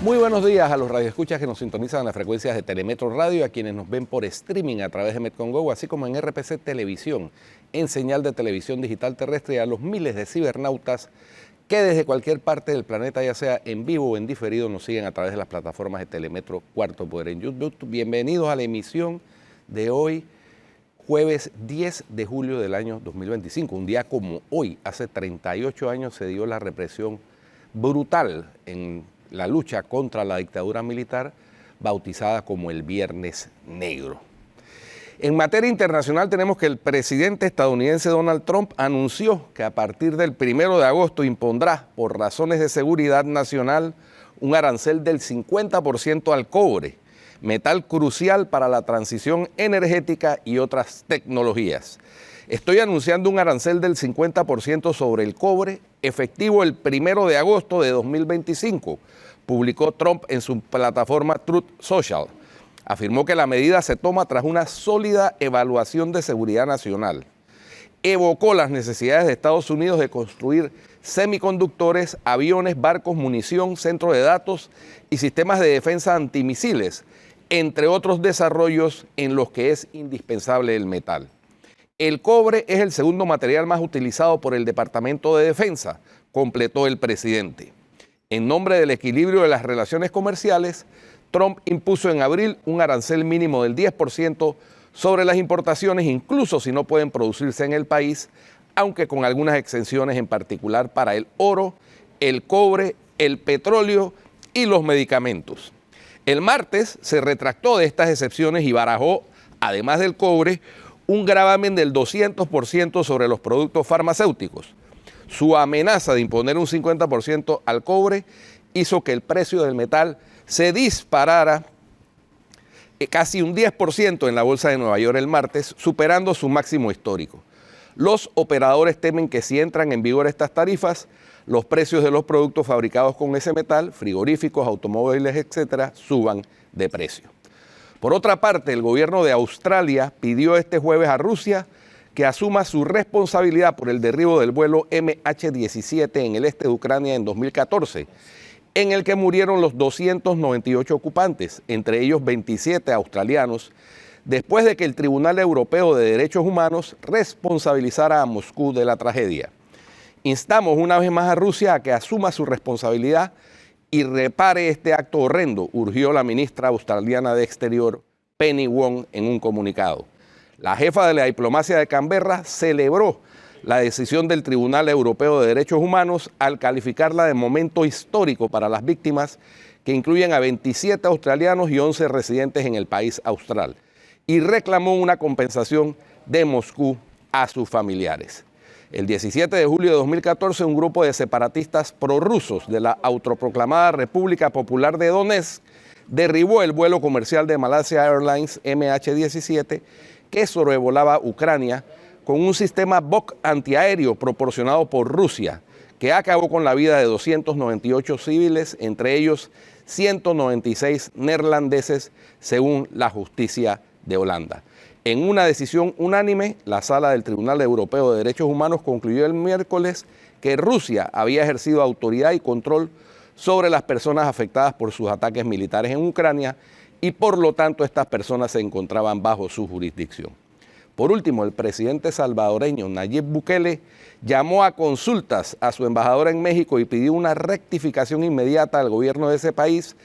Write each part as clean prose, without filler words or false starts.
Muy buenos días a los radioescuchas que nos sintonizan en las frecuencias de Telemetro Radio, a quienes nos ven por streaming a través de Metcongo, así como en RPC Televisión, en señal de televisión digital terrestre, y a los miles de cibernautas que desde cualquier parte del planeta, ya sea en vivo o en diferido, nos siguen a través de las plataformas de Telemetro Cuarto Poder en YouTube. Bienvenidos a la emisión de hoy, jueves 10 de julio del año 2025. Un día como hoy, hace 38 años, se dio la represión brutal en la lucha contra la dictadura militar, bautizada como el Viernes Negro. En materia internacional tenemos que el presidente estadounidense Donald Trump anunció que a partir del 1 de agosto impondrá, por razones de seguridad nacional, un arancel del 50% al cobre, metal crucial para la transición energética y otras tecnologías. Estoy anunciando un arancel del 50% sobre el cobre, efectivo el 1 de agosto de 2025, publicó Trump en su plataforma Truth Social. Afirmó que la medida se toma tras una sólida evaluación de seguridad nacional. Evocó las necesidades de Estados Unidos de construir semiconductores, aviones, barcos, munición, centros de datos y sistemas de defensa antimisiles, entre otros desarrollos en los que es indispensable el metal. El cobre es el segundo material más utilizado por el Departamento de Defensa, completó el presidente. En nombre del equilibrio de las relaciones comerciales, Trump impuso en abril un arancel mínimo del 10% sobre las importaciones, incluso si no pueden producirse en el país, aunque con algunas exenciones, en particular para el oro, el cobre, el petróleo y los medicamentos. El martes se retractó de estas excepciones y barajó, además del cobre, un gravamen del 200% sobre los productos farmacéuticos. Su amenaza de imponer un 50% al cobre hizo que el precio del metal se disparara casi un 10% en la bolsa de Nueva York el martes, superando su máximo histórico. Los operadores temen que si entran en vigor estas tarifas, los precios de los productos fabricados con ese metal, frigoríficos, automóviles, etcétera, suban de precio. Por otra parte, el gobierno de Australia pidió este jueves a Rusia que asuma su responsabilidad por el derribo del vuelo MH17 en el este de Ucrania en 2014, en el que murieron los 298 ocupantes, entre ellos 27 australianos, después de que el Tribunal Europeo de Derechos Humanos responsabilizara a Moscú de la tragedia. Instamos una vez más a Rusia a que asuma su responsabilidad y repare este acto horrendo, urgió la ministra australiana de Exterior, Penny Wong, en un comunicado. La jefa de la diplomacia de Canberra celebró la decisión del Tribunal Europeo de Derechos Humanos al calificarla de momento histórico para las víctimas, que incluyen a 27 australianos y 11 residentes en el país austral, y reclamó una compensación de Moscú a sus familiares. El 17 de julio de 2014, un grupo de separatistas prorrusos de la autoproclamada República Popular de Donetsk derribó el vuelo comercial de Malaysia Airlines MH17 que sobrevolaba Ucrania con un sistema Buk antiaéreo proporcionado por Rusia, que acabó con la vida de 298 civiles, entre ellos 196 neerlandeses, según la justicia de Holanda. En una decisión unánime, la Sala del Tribunal Europeo de Derechos Humanos concluyó el miércoles que Rusia había ejercido autoridad y control sobre las personas afectadas por sus ataques militares en Ucrania y por lo tanto estas personas se encontraban bajo su jurisdicción. Por último, el presidente salvadoreño Nayib Bukele llamó a consultas a su embajadora en México y pidió una rectificación inmediata al gobierno de ese país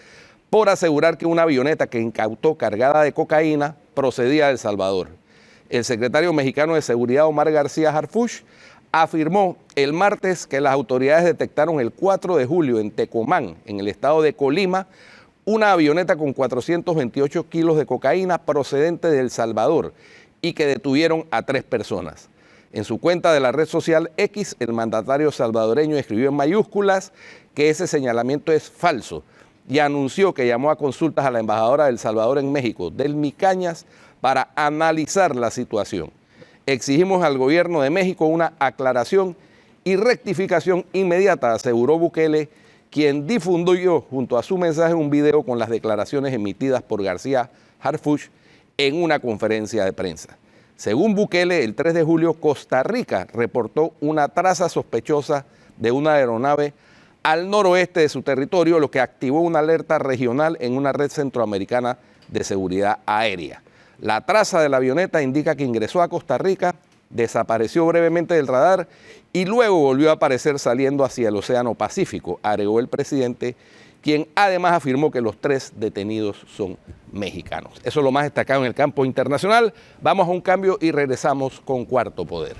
por asegurar que una avioneta que incautó cargada de cocaína procedía de El Salvador. El secretario mexicano de Seguridad, Omar García Harfuch, afirmó el martes que las autoridades detectaron el 4 de julio en Tecomán, en el estado de Colima, una avioneta con 428 kilos de cocaína procedente de El Salvador y que detuvieron a 3 personas. En su cuenta de la red social X, el mandatario salvadoreño escribió en mayúsculas que ese señalamiento es falso y anunció que llamó a consultas a la embajadora de El Salvador en México, Delmi Cañas, para analizar la situación. Exigimos al gobierno de México una aclaración y rectificación inmediata, aseguró Bukele, quien difundió junto a su mensaje un video con las declaraciones emitidas por García Harfuch en una conferencia de prensa. Según Bukele, el 3 de julio Costa Rica reportó una traza sospechosa de una aeronave al noroeste de su territorio, lo que activó una alerta regional en una red centroamericana de seguridad aérea. La traza de la avioneta indica que ingresó a Costa Rica, desapareció brevemente del radar y luego volvió a aparecer saliendo hacia el Océano Pacífico, agregó el presidente, quien además afirmó que los 3 detenidos son mexicanos. Eso es lo más destacado en el campo internacional. Vamos a un cambio y regresamos con Cuarto Poder.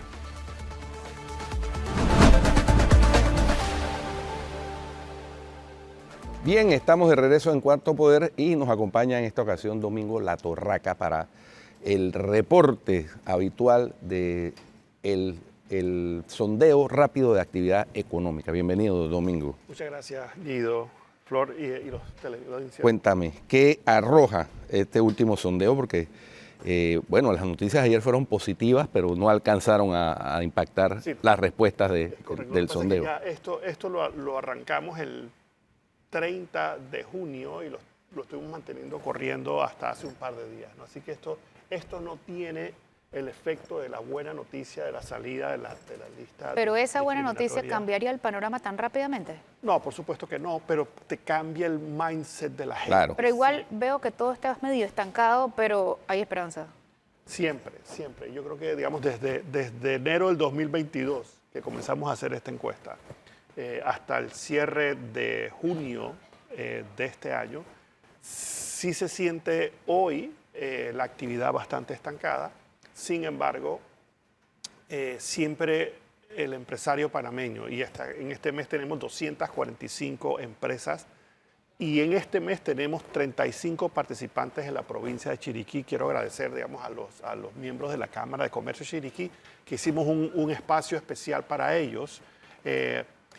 Bien, estamos de regreso en Cuarto Poder y nos acompaña en esta ocasión Domingo La Torraca para el reporte habitual de el sondeo rápido de actividad económica. Bienvenido, Domingo. Muchas gracias, Guido, Flor y los televidentes. Cuéntame, ¿qué arroja este último sondeo? Porque, bueno, las noticias ayer fueron positivas, pero no alcanzaron a impactar las respuestas del sondeo. Esto lo arrancamos el 30 de junio y lo estuvimos manteniendo corriendo hasta hace un par de días, ¿no? Así que esto no tiene el efecto de la buena noticia de la salida de la lista. ¿Pero esa buena noticia cambiaría el panorama tan rápidamente? No, por supuesto que no, pero te cambia el mindset de la gente. Claro. Pero igual veo que todo está medio estancado, pero hay esperanza. Siempre, siempre. Yo creo que, digamos, desde enero del 2022 que comenzamos a hacer esta encuesta, hasta el cierre de junio de este año, sí se siente hoy la actividad bastante estancada. Sin embargo, siempre el empresario panameño, y en este mes tenemos 245 empresas, y en este mes tenemos 35 participantes en la provincia de Chiriquí. Quiero agradecer, digamos, a los miembros de la Cámara de Comercio de Chiriquí, que hicimos un espacio especial para ellos.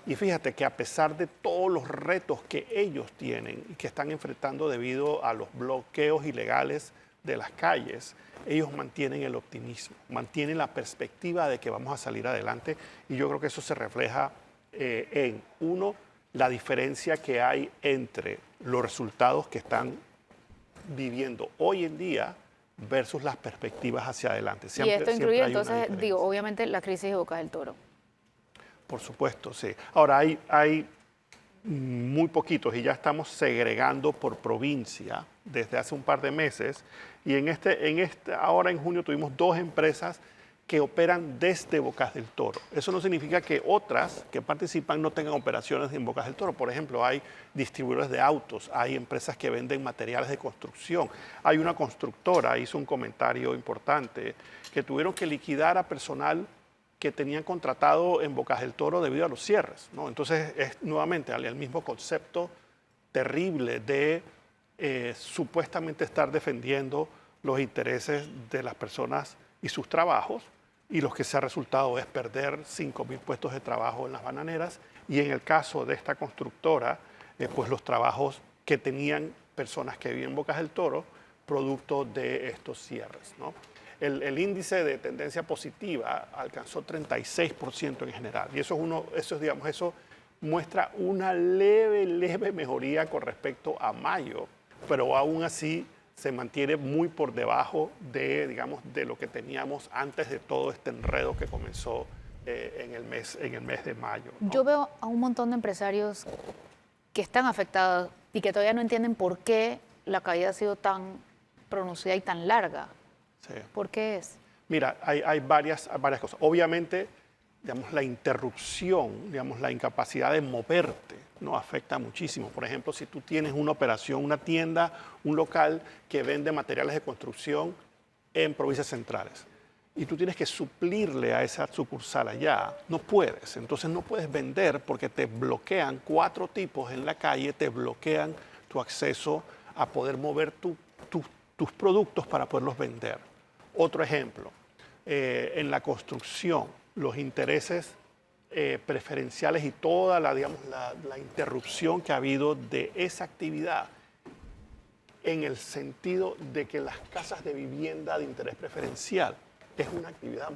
Y fíjate que a pesar de todos los retos que ellos tienen y que están enfrentando debido a los bloqueos ilegales de las calles, ellos mantienen el optimismo, mantienen la perspectiva de que vamos a salir adelante, y yo creo que eso se refleja en, uno, la diferencia que hay entre los resultados que están viviendo hoy en día versus las perspectivas hacia adelante. Y esto incluye entonces, digo, obviamente la crisis de Bocas del Toro. Por supuesto, sí. Ahora hay muy poquitos y ya estamos segregando por provincia desde hace un par de meses, y ahora en junio tuvimos 2 empresas que operan desde Bocas del Toro. Eso no significa que otras que participan no tengan operaciones en Bocas del Toro. Por ejemplo, hay distribuidores de autos, hay empresas que venden materiales de construcción, hay una constructora, hizo un comentario importante, que tuvieron que liquidar a personal que tenían contratado en Bocas del Toro debido a los cierres, ¿no? Entonces es nuevamente el mismo concepto terrible de supuestamente estar defendiendo los intereses de las personas y sus trabajos, y lo que se ha resultado es perder 5.000 puestos de trabajo en las bananeras, y en el caso de esta constructora, pues los trabajos que tenían personas que viven en Bocas del Toro, producto de estos cierres, ¿no? El índice de tendencia positiva alcanzó 36% en general, y eso muestra una leve mejoría con respecto a mayo, pero aún así se mantiene muy por debajo de lo que teníamos antes de todo este enredo que comenzó en el mes de mayo, ¿no? Yo veo a un montón de empresarios que están afectados y que todavía no entienden por qué la caída ha sido tan pronunciada y tan larga. Sí. ¿Por qué es? Mira, hay varias cosas. Obviamente, digamos, la interrupción, digamos, la incapacidad de moverte nos afecta muchísimo. Por ejemplo, si tú tienes una operación, una tienda, un local que vende materiales de construcción en provincias centrales, y tú tienes que suplirle a esa sucursal allá, no puedes. Entonces no puedes vender porque te bloquean 4 tipos en la calle, te bloquean tu acceso a poder mover tus productos para poderlos vender. Otro ejemplo, en la construcción, los intereses preferenciales y toda la interrupción que ha habido de esa actividad, en el sentido de que las casas de vivienda de interés preferencial es una actividad,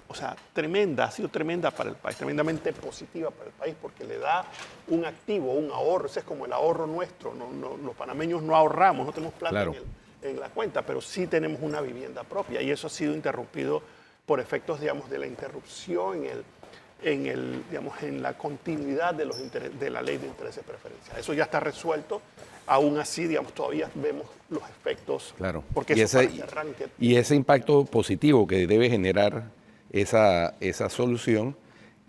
o sea, tremenda, ha sido tremenda para el país, tremendamente positiva para el país, porque le da un activo, un ahorro. Ese es como el ahorro nuestro. Los panameños no ahorramos, no tenemos plata, claro, en la cuenta, pero sí tenemos una vivienda propia, y eso ha sido interrumpido por efectos, digamos, de la interrupción digamos, en la continuidad de, de la ley de intereses preferenciales. Eso ya está resuelto. Aún así, digamos, todavía vemos los efectos. Claro. Porque y ese impacto positivo que debe generar esa solución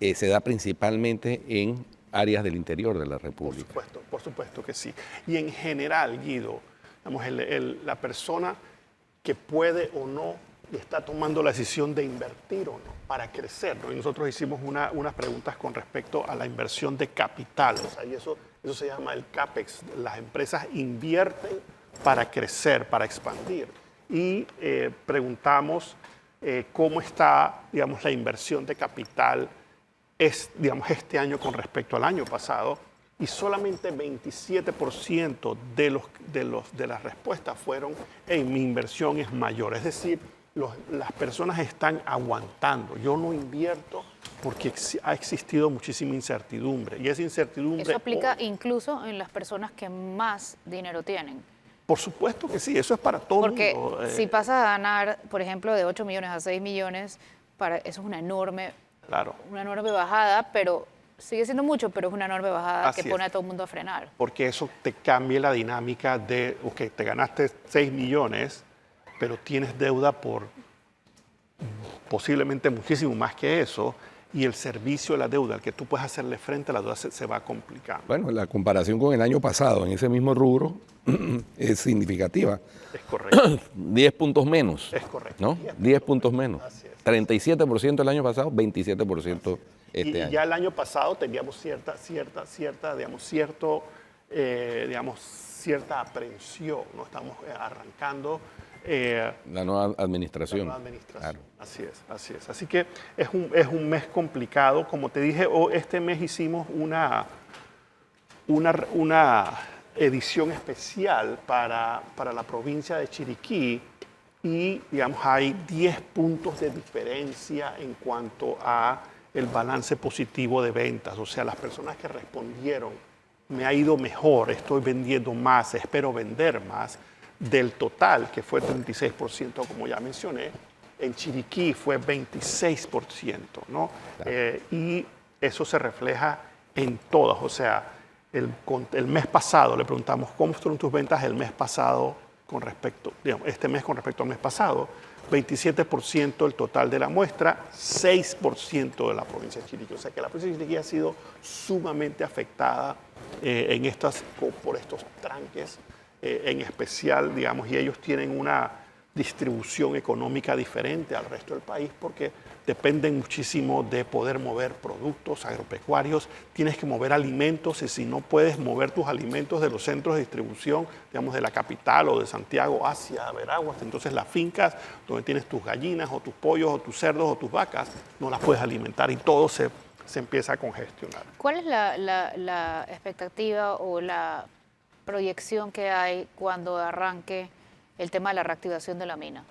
se da principalmente en áreas del interior de la República. Por supuesto que sí. Y en general, Guido, digamos, la persona que puede o no está tomando la decisión de invertir o no para crecer, ¿no? Y nosotros hicimos unas preguntas con respecto a la inversión de capital, o sea, y eso se llama el CAPEX. Las empresas invierten para crecer, para expandir. Y preguntamos cómo está, digamos, la inversión de capital digamos, este año con respecto al año pasado, y solamente 27% de las respuestas fueron en mi inversión es mayor. Es decir, las personas están aguantando. Yo no invierto porque ha existido muchísima incertidumbre. Y esa incertidumbre... Eso aplica incluso en las personas que más dinero tienen. Por supuesto que sí, eso es para todo el mundo. Porque si pasas a ganar, por ejemplo, de 8 millones a 6 millones, eso es una enorme bajada, pero sigue siendo mucho, pero es una enorme bajada que pone a todo el mundo a frenar. Porque eso te cambia la dinámica de, ok, te ganaste 6 millones, pero tienes deuda por posiblemente muchísimo más que eso, y el servicio de la deuda, al que tú puedes hacerle frente a la deuda, se va complicando. Bueno, la comparación con el año pasado en ese mismo rubro es significativa. Es correcto. 10 puntos menos. Es correcto. ¿No? 10 puntos menos. Así es. 37% el año pasado, 27% este año. Y ya el año pasado teníamos cierta aprensión, ¿no? Estamos arrancando la nueva administración. La nueva administración. Claro. Así es. Así que es un mes complicado. Como te dije, este mes hicimos una edición especial para la provincia de Chiriquí, y digamos hay 10 puntos de diferencia en cuanto a el balance positivo de ventas. O sea, las personas que respondieron, me ha ido mejor, estoy vendiendo más, espero vender más, del total, que fue 36%, como ya mencioné, en Chiriquí fue 26%, ¿no? Claro. Y eso se refleja en todas. O sea, el mes pasado le preguntamos cómo fueron tus ventas el mes pasado con respecto, digamos, este mes con respecto al mes pasado. 27% el total de la muestra, 6% de la provincia de Chiriquí. O sea que la provincia de Chiriquí ha sido sumamente afectada por estos tranques, en especial, digamos, y ellos tienen una distribución económica diferente al resto del país porque dependen muchísimo de poder mover productos agropecuarios, tienes que mover alimentos, y si no puedes mover tus alimentos de los centros de distribución, digamos, de la capital o de Santiago hacia Veraguas, entonces las fincas donde tienes tus gallinas o tus pollos o tus cerdos o tus vacas, no las puedes alimentar y todo se empieza a congestionar. ¿Cuál es la expectativa o la proyección que hay cuando arranque el tema de la reactivación de la mina?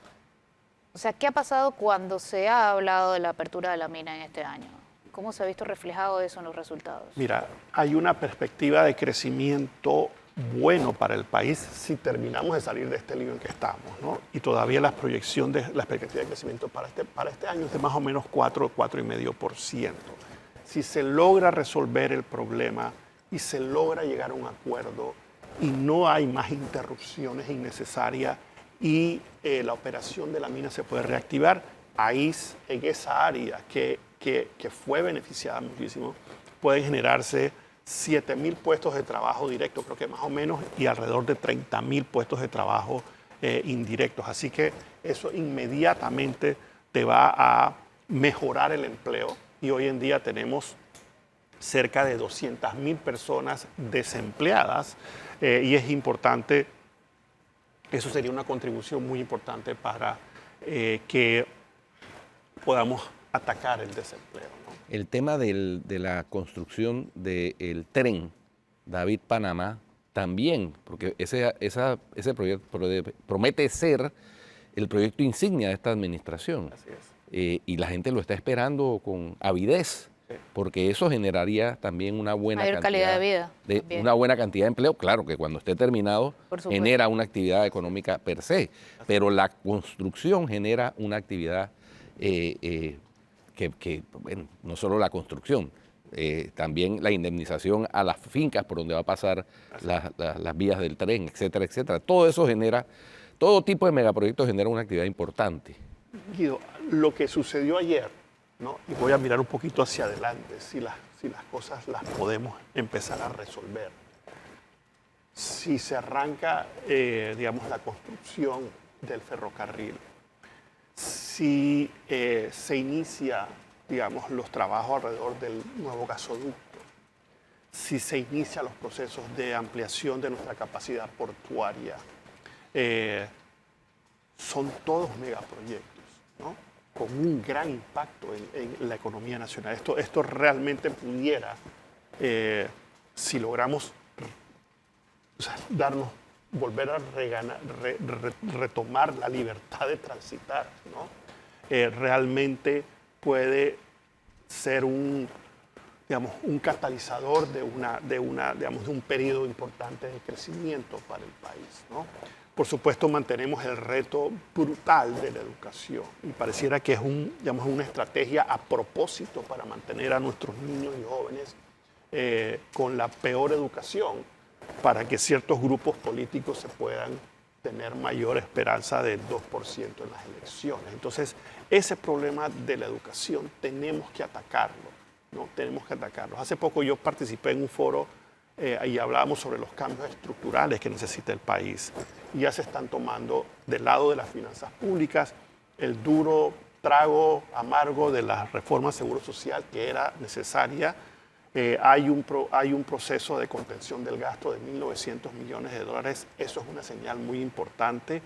O sea, ¿qué ha pasado cuando se ha hablado de la apertura de la mina en este año? ¿Cómo se ha visto reflejado eso en los resultados? Mira, hay una perspectiva de crecimiento bueno para el país si terminamos de salir de este lío en que estamos, ¿no? Y todavía la expectativa de crecimiento para este año es de más o menos 4,5%. Si se logra resolver el problema y se logra llegar a un acuerdo y no hay más interrupciones innecesarias y la operación de la mina se puede reactivar, ahí en esa área que fue beneficiada muchísimo, pueden generarse 7,000 puestos de trabajo directos, creo que más o menos, y alrededor de 30,000 puestos de trabajo indirectos. Así que eso inmediatamente te va a mejorar el empleo, y hoy en día tenemos cerca de 200,000 personas desempleadas, y es importante, eso sería una contribución muy importante para que podamos atacar el desempleo, ¿no? El tema de la construcción del tren David-Panamá también, porque ese proyecto promete ser el proyecto insignia de esta administración. Así es. Y la gente lo está esperando con avidez, porque eso generaría también una buena mayor calidad de vida. Una buena cantidad de empleo. Claro que cuando esté terminado genera una actividad económica per se, pero la construcción genera una actividad bueno, no solo la construcción, también la indemnización a las fincas por donde va a pasar las vías del tren, etcétera, etcétera. Todo eso genera, todo tipo de megaproyectos genera una actividad importante. Guido, lo que sucedió ayer, ¿no? Y voy a mirar un poquito hacia adelante, si las cosas las podemos empezar a resolver. Si se arranca, digamos, la construcción del ferrocarril, si se inicia, digamos, los trabajos alrededor del nuevo gasoducto, si se inician los procesos de ampliación de nuestra capacidad portuaria, son todos megaproyectos, ¿no? Con un gran impacto en la economía nacional. Esto realmente pudiera, si logramos volver a retomar la libertad de transitar, ¿no? Realmente puede ser un catalizador de un periodo importante de crecimiento para el país, ¿no? Por supuesto, mantenemos el reto brutal de la educación y pareciera que es una estrategia a propósito para mantener a nuestros niños y jóvenes con la peor educación, para que ciertos grupos políticos se puedan tener mayor esperanza del 2% en las elecciones. Entonces, ese problema de la educación tenemos que atacarlo, ¿no? Tenemos que atacarlo. Hace poco yo participé en un foro y hablábamos sobre los cambios estructurales que necesita el país. Y ya se están tomando del lado de las finanzas públicas el duro trago amargo de la reforma al Seguro Social que era necesaria. Hay un proceso de contención del gasto de 1.900 millones de dólares. Eso es una señal muy importante.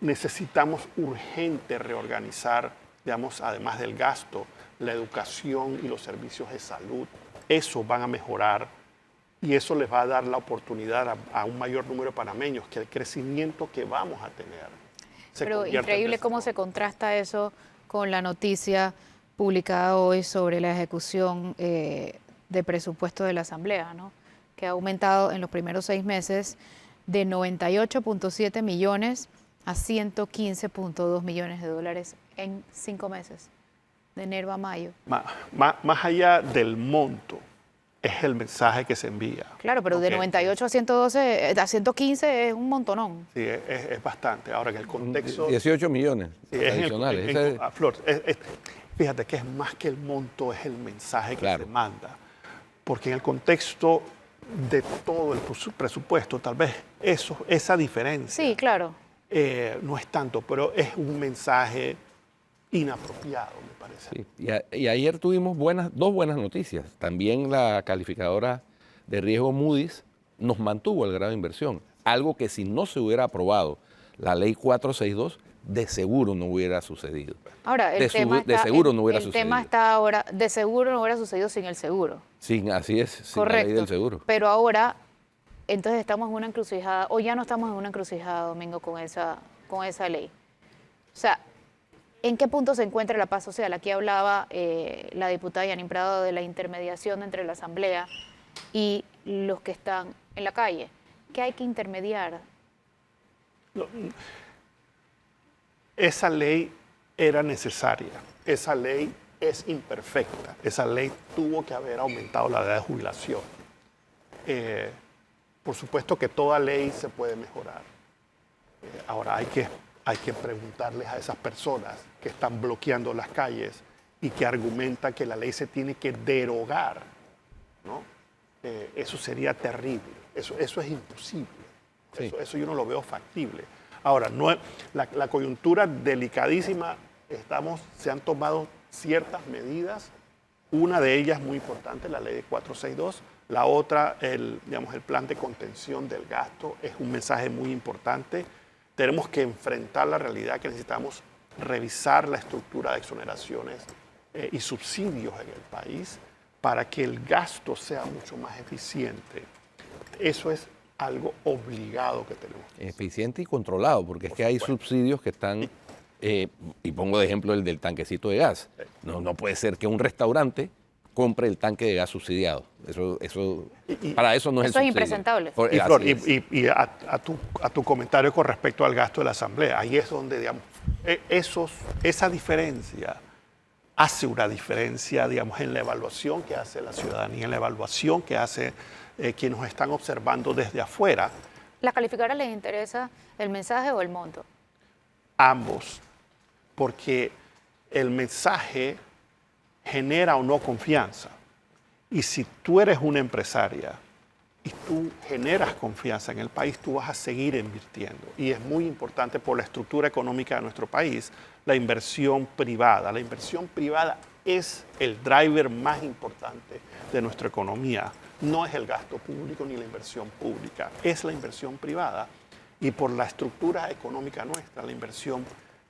Necesitamos urgente reorganizar, digamos, además del gasto, la educación y los servicios de salud. Eso van a mejorar y eso les va a dar la oportunidad a un mayor número de panameños que el crecimiento que vamos a tener. Pero increíble cómo se contrasta eso con la noticia publicada hoy sobre la ejecución de presupuesto de la Asamblea, ¿no? Que ha aumentado en los primeros 6 meses de 98.7 millones a 115.2 millones de dólares en 5 meses, de enero a mayo. Más allá del monto, es el mensaje que se envía. Claro, pero de 98 a 112, a 115 es un montonón. Sí, es bastante. Ahora, en el contexto... 18 millones sí, adicionales. Flor, fíjate que es más que el monto, es el mensaje que se manda. Porque en el contexto de todo el presupuesto, tal vez esa diferencia... Sí, claro. No es tanto, pero es un mensaje inapropiado, me parece. Sí. Y ayer tuvimos dos buenas noticias. También la calificadora de riesgo Moody's nos mantuvo el grado de inversión, algo que si no se hubiera aprobado la ley 462, de seguro no hubiera sucedido. Ahora, el tema está ahora, de seguro no hubiera sucedido sin el seguro. Así es, sin correcto, la ley del seguro. Pero ahora, entonces estamos en una encrucijada, o ya no estamos en una encrucijada, Domingo, con esa ley. O sea, ¿en qué punto se encuentra la paz social? Aquí hablaba la diputada Yanin Prado de la intermediación entre la Asamblea y los que están en la calle. ¿Qué hay que intermediar? Esa ley era necesaria, esa ley es imperfecta, esa ley tuvo que haber aumentado la edad de jubilación. Por supuesto que toda ley se puede mejorar. Ahora hay que preguntarles a esas personas que están bloqueando las calles y que argumentan que la ley se tiene que derogar, ¿no? Eso sería terrible, eso es imposible, sí. Eso yo no lo veo factible. Ahora, la coyuntura delicadísima, se han tomado ciertas medidas, una de ellas muy importante, la ley de 462, la otra, el plan de contención del gasto, es un mensaje muy importante. Tenemos que enfrentar la realidad que necesitamos revisar la estructura de exoneraciones y subsidios en el país para que el gasto sea mucho más eficiente. Eso es algo obligado que tenemos. Eficiente y controlado, porque es que hay subsidios que están, y pongo de ejemplo el del tanquecito de gas. No puede ser que un restaurante compre el tanque de gas subsidiado. Para eso no es el subsidio. Eso es impresentable. Y Flor, a tu comentario con respecto al gasto de la Asamblea, ahí es donde, digamos, esa diferencia hace una diferencia, digamos, en la evaluación que hace la ciudadanía, en la evaluación que hace quienes nos están observando desde afuera. ¿Las calificadoras les interesa el mensaje o el monto? Ambos, porque el mensaje genera o no confianza. Y si tú eres una empresaria y tú generas confianza en el país, tú vas a seguir invirtiendo. Y es muy importante por la estructura económica de nuestro país, la inversión privada. La inversión privada es el driver más importante de nuestra economía. No es el gasto público ni la inversión pública, es la inversión privada. Y por la estructura económica nuestra, la inversión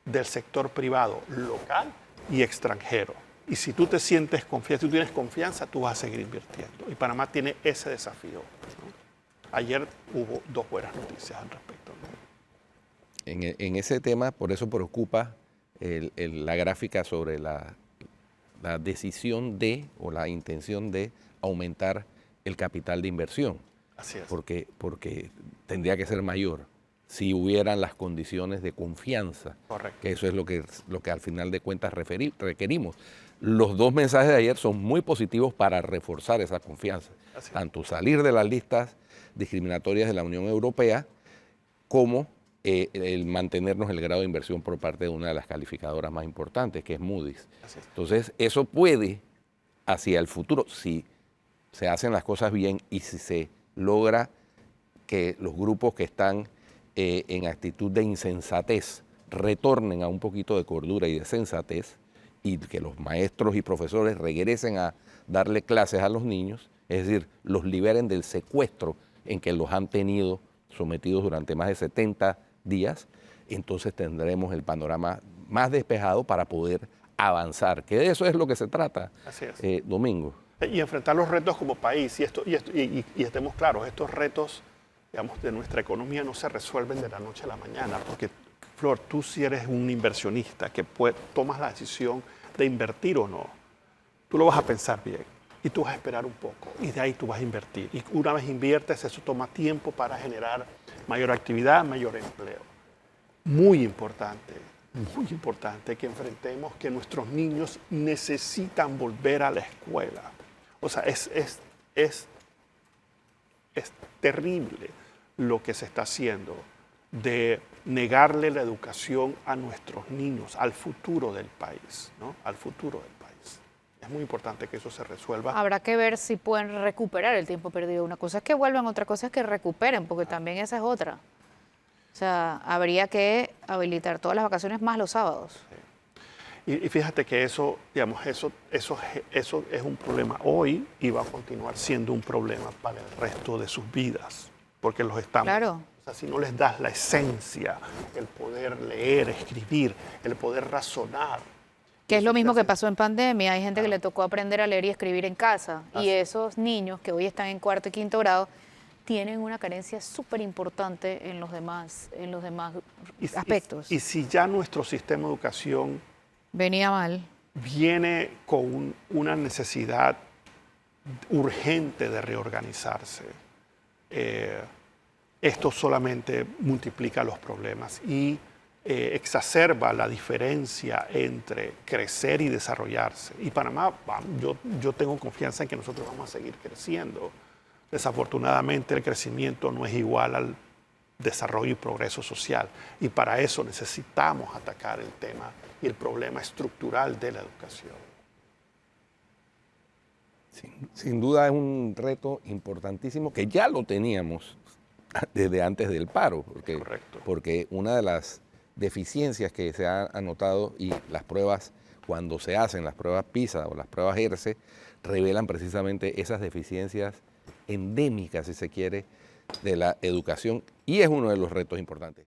del sector privado local y extranjero. Y si tú te sientes confianza, si tú tienes confianza, tú vas a seguir invirtiendo. Y Panamá tiene ese desafío, ¿no? Ayer hubo 2 buenas noticias al respecto, ¿no? En ese tema, por eso preocupa la gráfica sobre la decisión de o la intención de aumentar el capital de inversión. Así es. Porque tendría que ser mayor si hubieran las condiciones de confianza. Correcto. Que eso es lo que al final de cuentas requerimos. Los 2 mensajes de ayer son muy positivos para reforzar esa confianza. Así es. Tanto salir de las listas discriminatorias de la Unión Europea como el mantenernos el grado de inversión por parte de una de las calificadoras más importantes, que es Moody's. Así es. Entonces, eso puede, hacia el futuro, si se hacen las cosas bien y si se logra que los grupos que están en actitud de insensatez retornen a un poquito de cordura y de sensatez, y que los maestros y profesores regresen a darle clases a los niños, es decir, los liberen del secuestro en que los han tenido sometidos durante más de 70 días, entonces tendremos el panorama más despejado para poder avanzar, que de eso es lo que se trata. Así es. Domingo. Y enfrentar los retos como país. Y estemos claros, estos retos, digamos, de nuestra economía no se resuelven de la noche a la mañana, porque, Flor, tú si eres un inversionista que tomas la decisión de invertir o no, tú lo vas a pensar bien y tú vas a esperar un poco y de ahí tú vas a invertir. Y una vez inviertes, eso toma tiempo para generar mayor actividad, mayor empleo. Muy importante que enfrentemos que nuestros niños necesitan volver a la escuela. O sea, es terrible lo que se está haciendo de negarle la educación a nuestros niños, al futuro del país, ¿no? Al futuro del país. Es muy importante que eso se resuelva. Habrá que ver si pueden recuperar el tiempo perdido. Una cosa es que vuelvan, otra cosa es que recuperen, porque también esa es otra. O sea, habría que habilitar todas las vacaciones más los sábados. Y fíjate que eso, digamos, eso es un problema hoy y va a continuar siendo un problema para el resto de sus vidas, porque los estamos. Claro. O sea, si no les das la esencia, el poder leer, escribir, el poder razonar. Que es lo mismo que pasó en pandemia. Hay gente que le tocó aprender a leer y escribir en casa. Y esos niños que hoy están en 4º y 5º grado tienen una carencia súper importante en los demás aspectos. Y si ya nuestro sistema de educación venía mal, viene con una necesidad urgente de reorganizarse, esto solamente multiplica los problemas y exacerba la diferencia entre crecer y desarrollarse. Y Panamá, yo tengo confianza en que nosotros vamos a seguir creciendo. Desafortunadamente el crecimiento no es igual al desarrollo y progreso social. Y para eso necesitamos atacar el tema y el problema estructural de la educación. Sin duda es un reto importantísimo que ya lo teníamos desde antes del paro, porque una de las deficiencias que se ha anotado y las pruebas, cuando se hacen las pruebas PISA o las pruebas ERCE, revelan precisamente esas deficiencias endémicas, si se quiere, de la educación, y es uno de los retos importantes.